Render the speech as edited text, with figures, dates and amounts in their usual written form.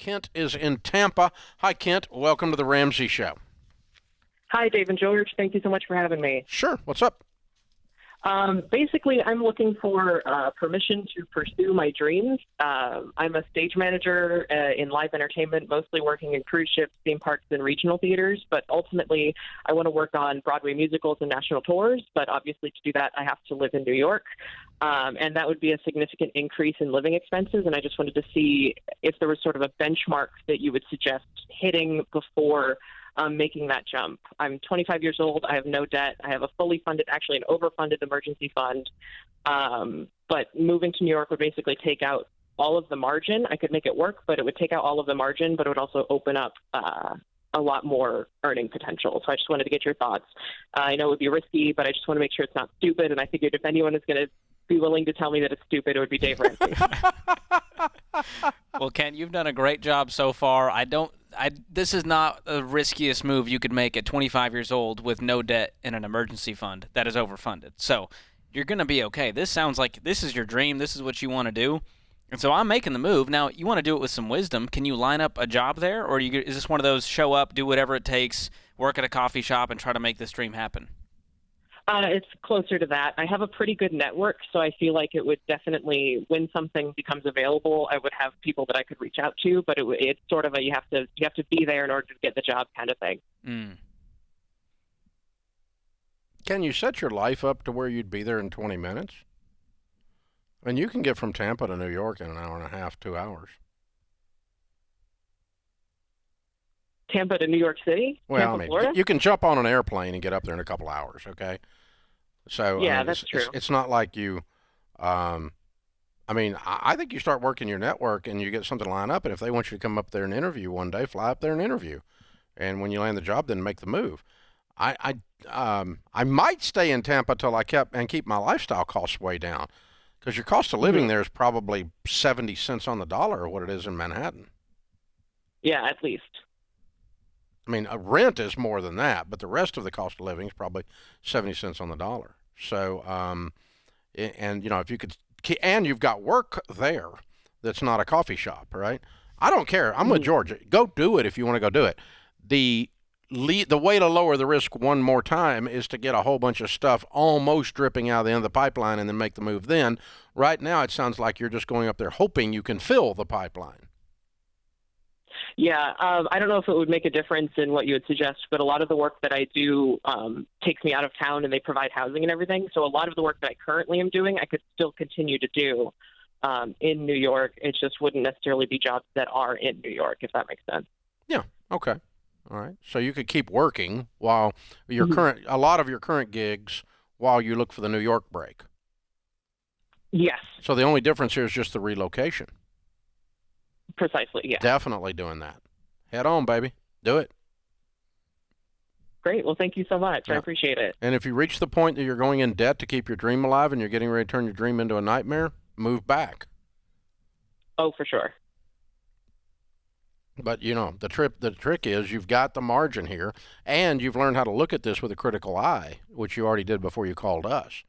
Kent is in Tampa. Hi, Kent. Welcome to the Ramsey Show. Hi, Dave and George. Thank you so much for having me. Sure. What's up? Basically, I'm looking for permission to pursue my dreams. I'm a stage manager in live entertainment, mostly working in cruise ships, theme parks, and regional theaters. But ultimately, I want to work on Broadway musicals and national tours. But obviously, to do that, I have to live in New York. And that would be a significant increase in living expenses. And I just wanted to see if there was sort of a benchmark that you would suggest hitting before making that jump. I'm 25 years old. I have no debt. I have a fully funded, actually an overfunded emergency fund. But moving to New York would basically take out all of the margin. I could make it work, but it would take out all of the margin, but it would also open up a lot more earning potential. So I just wanted to get your thoughts. I know it would be risky, but I just want to make sure it's not stupid. And I figured if anyone is going to be willing to tell me that it's stupid, it would be Dave Ramsey. Well, Ken, you've done a great job so far. This is not the riskiest move you could make at 25 years old with no debt and an emergency fund that is overfunded. So you're going to be okay. This sounds like this is your dream. This is what you want to do. And so I'm making the move. Now, you want to do it with some wisdom. Can you line up a job there? Or is this one of those show up, do whatever it takes, work at a coffee shop, and try to make this dream happen? It's closer to that. I have a pretty good network, so I feel like it would definitely, when something becomes available, I would have people that I could reach out to. But it's sort of a you have to be there in order to get the job kind of thing. Can you set your life up to where you'd be there in 20 minutes? And you can get from Tampa to New York in an hour and a half, 2 hours. Tampa to New York City? Well, Tampa, Florida? You can jump on an airplane and get up there in a couple hours, okay? So yeah, that's true. It's not like you, I think you start working your network and you get something lined up, and if they want you to come up there and interview one day, fly up there and interview. And when you land the job, then make the move. I might stay in Tampa till I keep my lifestyle costs way down, because your cost of living there is probably 70 cents on the dollar or what it is in Manhattan. Yeah, at least. I mean, a rent is more than that, but the rest of the cost of living is probably 70 cents on the dollar. So, and you know, if you could, and you've got work there that's not a coffee shop, right? I don't care. I'm with George. Go do it if you want to go do it. The way to lower the risk one more time is to get a whole bunch of stuff almost dripping out of the end of the pipeline and then make the move then. Right now, it sounds like you're just going up there hoping you can fill the pipeline. Yeah, I don't know if it would make a difference in what you would suggest, but a lot of the work that I do takes me out of town, and they provide housing and everything. So a lot of the work that I currently am doing, I could still continue to do in New York. It just wouldn't necessarily be jobs that are in New York, if that makes sense. Yeah, okay. All right. So you could keep working while your a lot of your current gigs while you look for the New York break. Yes. So the only difference here is just the relocation. Precisely, yeah. Definitely doing that. Head on, baby. Do it. Great. Well, thank you so much. Yeah. I appreciate it. And if you reach the point that you're going in debt to keep your dream alive and you're getting ready to turn your dream into a nightmare, move back. Oh, for sure. But, you know, the trick is you've got the margin here, and you've learned how to look at this with a critical eye, which you already did before you called us.